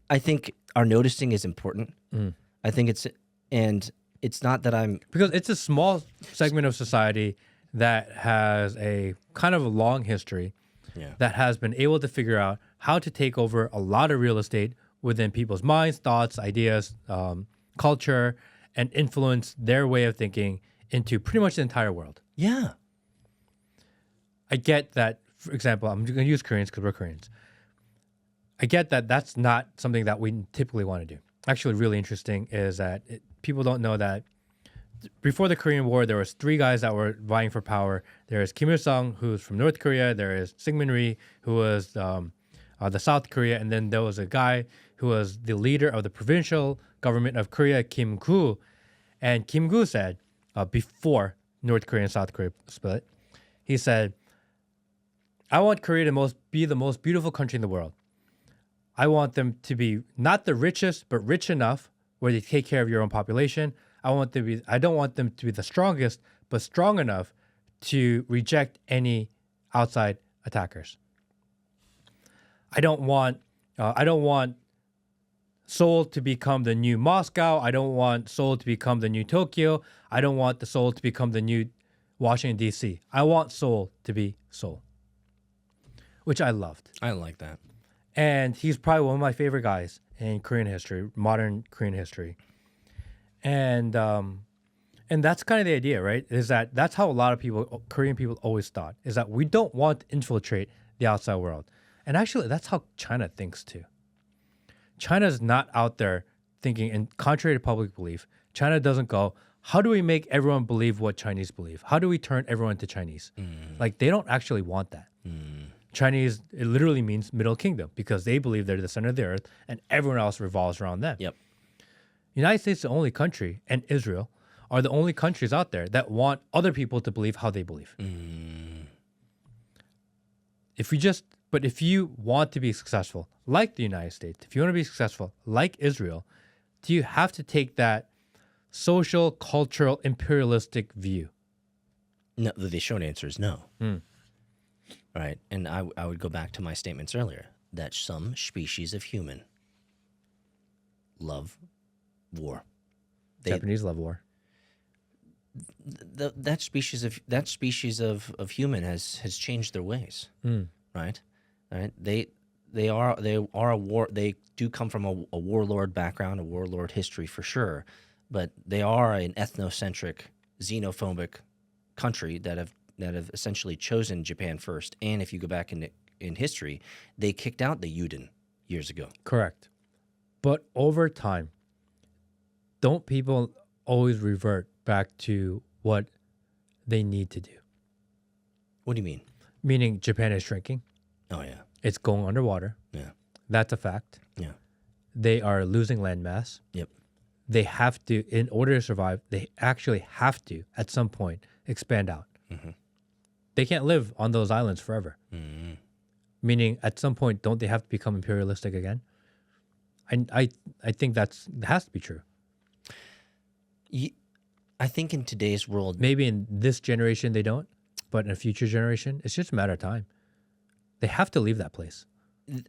I think our noticing is important. Mm. I think it's not that I'm Because it's a small segment of society that has a kind of a long history that has been able to figure out how to take over a lot of real estate within people's minds, thoughts, ideas, culture, and influence their way of thinking into pretty much the entire world. Yeah. I get that, for example, I'm going to use Koreans because we're Koreans. I get that that's not something that we typically want to do. Actually, really interesting is that people don't know that before the Korean War, there was 3 guys that were vying for power. There is Kim Il-sung, who's from North Korea. There is Syngman Rhee, who was the South Korea. And then there was a guy who was the leader of the provincial government of Korea, Kim Gu. And Kim Gu said, before North Korea and South Korea split, he said, I want Korea to be the most beautiful country in the world. I want them to be not the richest, but rich enough where they take care of your own population. I don't want them to be the strongest, but strong enough to reject any outside attackers. I don't want Seoul to become the new Moscow. I don't want Seoul to become the new Tokyo. I don't want the Seoul to become the new Washington, D.C. I want Seoul to be Seoul, which I loved. I like that. And he's probably one of my favorite guys in Korean history, modern Korean history. And that's kind of the idea, right? Is that that's how a lot of people, Korean people, always thought, is that we don't want to infiltrate the outside world. And actually, that's how China thinks too. China's not out there thinking, and contrary to public belief, China doesn't go, how do we make everyone believe what Chinese believe? How do we turn everyone to Chinese? Like, they don't actually want that. Chinese, it literally means Middle Kingdom because they believe they're the center of the earth and everyone else revolves around them. Yep. United States is the only country, and Israel are the only countries out there that want other people to believe how they believe. If you want to be successful, like the United States, if you want to be successful, like Israel, do you have to take that social, cultural, imperialistic view? No, the short answer is no. Right. And I would go back to my statements earlier that some species of human love war. Japanese love war. That species of human has changed their ways. Right. Right. They are a war. They do come from a warlord background, a warlord history for sure, but they are an ethnocentric, xenophobic country that have essentially chosen Japan first. And if you go back in history, they kicked out the Yuden years ago. Correct. But over time, don't people always revert back to what they need to do? What do you mean? Meaning Japan is shrinking. Oh, yeah. It's going underwater. Yeah. That's a fact. Yeah. They are losing land mass. Yep. They have to, in order to survive, they actually have to, at some point, expand out. They can't live on those islands forever. Meaning, at some point, don't they have to become imperialistic again? I think that has to be true. I think in today's world, Maybe in this generation they don't, but in a future generation, it's just a matter of time. They have to leave that place.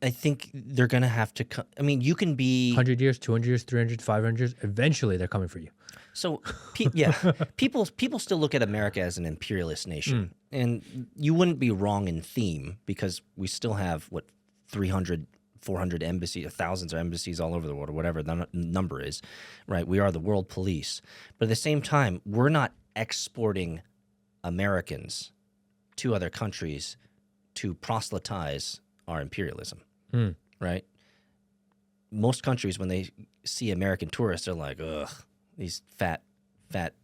I think they're going to have to come. I mean, you can be 100 years, 200 years, 300, 500 years. Eventually, they're coming for you. So, people still look at America as an imperialist nation, and you wouldn't be wrong in theme because we still have 300, 400 embassies, thousands of embassies all over the world, or whatever the number is, right? We are the world police, but at the same time, we're not exporting Americans to other countries to proselytize our imperialism, right? Most countries, when they see American tourists, they're like, ugh, these fat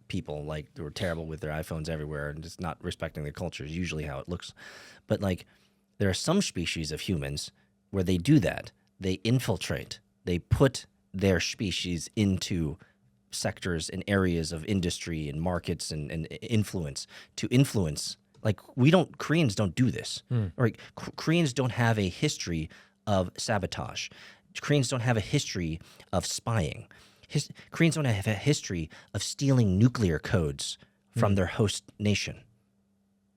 people, like, they were terrible with their iPhones everywhere and just not respecting their culture is usually how it looks. But, like, there are some species of humans where they do that. They infiltrate. They put their species into sectors and areas of industry and markets and influence to influence. Like, Koreans don't do this. Right? Koreans don't have a history of sabotage. Koreans don't have a history of spying. Koreans don't have a history of stealing nuclear codes from their host nation,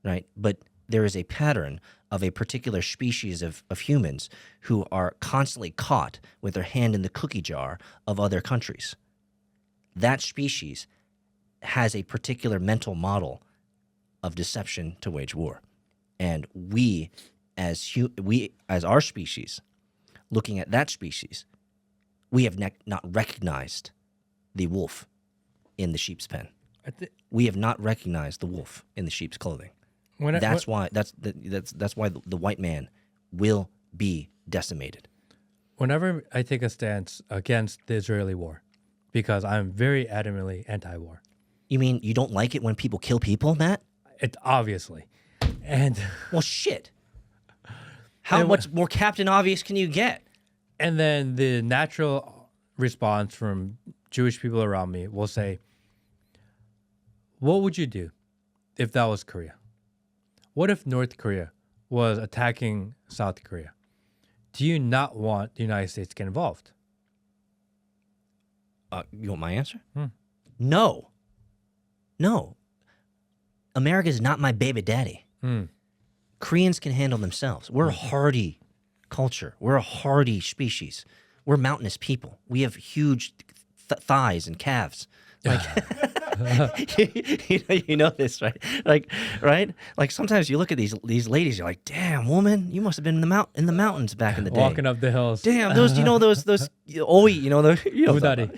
right? But there is a pattern of a particular species of humans who are constantly caught with their hand in the cookie jar of other countries. That species has a particular mental model of deception to wage war. And we as our species, looking at that species, we have not recognized the wolf in the sheep's pen. We have not recognized the wolf in the sheep's clothing. That's why the white man will be decimated. Whenever I take a stance against the Israeli war, because I'm very adamantly anti-war. You mean you don't like it when people kill people, Matt? It obviously, and well, shit. How much more Captain Obvious can you get? And then the natural response from Jewish people around me will say, what would you do if that was Korea? What if North Korea was attacking South Korea? Do you not want the United States to get involved? You want my answer? No. America is not my baby daddy. Koreans can handle themselves. We're a hardy culture. We're a hardy species. We're mountainous people. We have huge thighs and calves. Like, you know this, right? Right? Like sometimes you look at these ladies, you're like, damn, woman, you must have been in the mountains back in the day. Walking up the hills. Damn, those oi, Udari.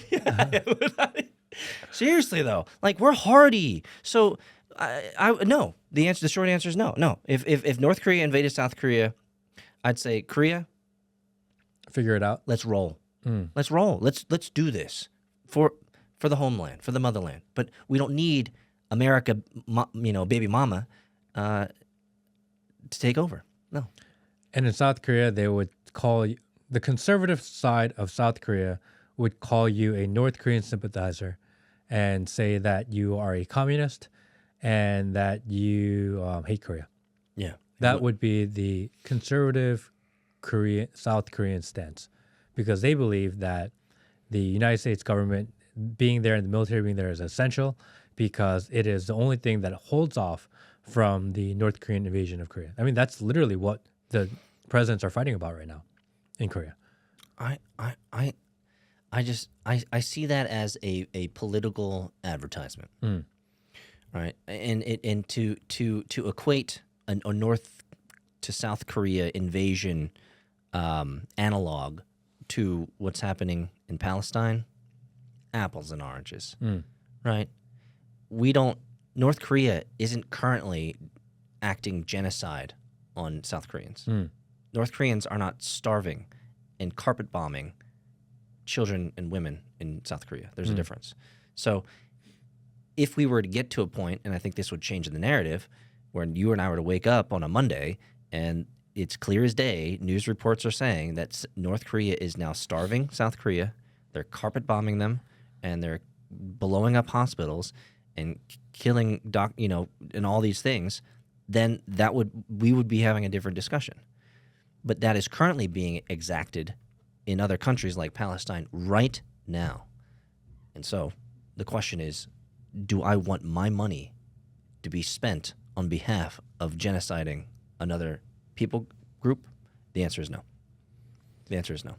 Seriously though, like we're hardy. So I no. The short answer is no. No. If North Korea invaded South Korea, I'd say Korea, figure it out. Let's roll. Let's roll. Let's do this for the homeland, for the motherland. But we don't need America, baby mama, to take over. No. And in South Korea, they would call you, the conservative side of South Korea would call you a North Korean sympathizer and say that you are a communist and that you hate Korea. Yeah. That would be the conservative South Korean stance, because they believe that the United States government being there and the military being there is essential because it is the only thing that holds off from the North Korean invasion of Korea. I mean, that's literally what the presidents are fighting about right now in Korea. I see that as a political advertisement, right? And to equate a North to South Korea invasion analog to what's happening in Palestine, apples and oranges, right? North Korea isn't currently acting genocide on South Koreans. North Koreans are not starving and carpet bombing children and women in South Korea. There's a difference. So if we were to get to a point, and I think this would change the narrative, where you and I were to wake up on a Monday and it's clear as day, news reports are saying that North Korea is now starving South Korea, they're carpet bombing them, and they're blowing up hospitals and killing and all these things, then we would be having a different discussion. But that is currently being exacted in other countries like Palestine right now. And so the question is, do I want my money to be spent on behalf of genociding another people group? The answer is no. The answer is no.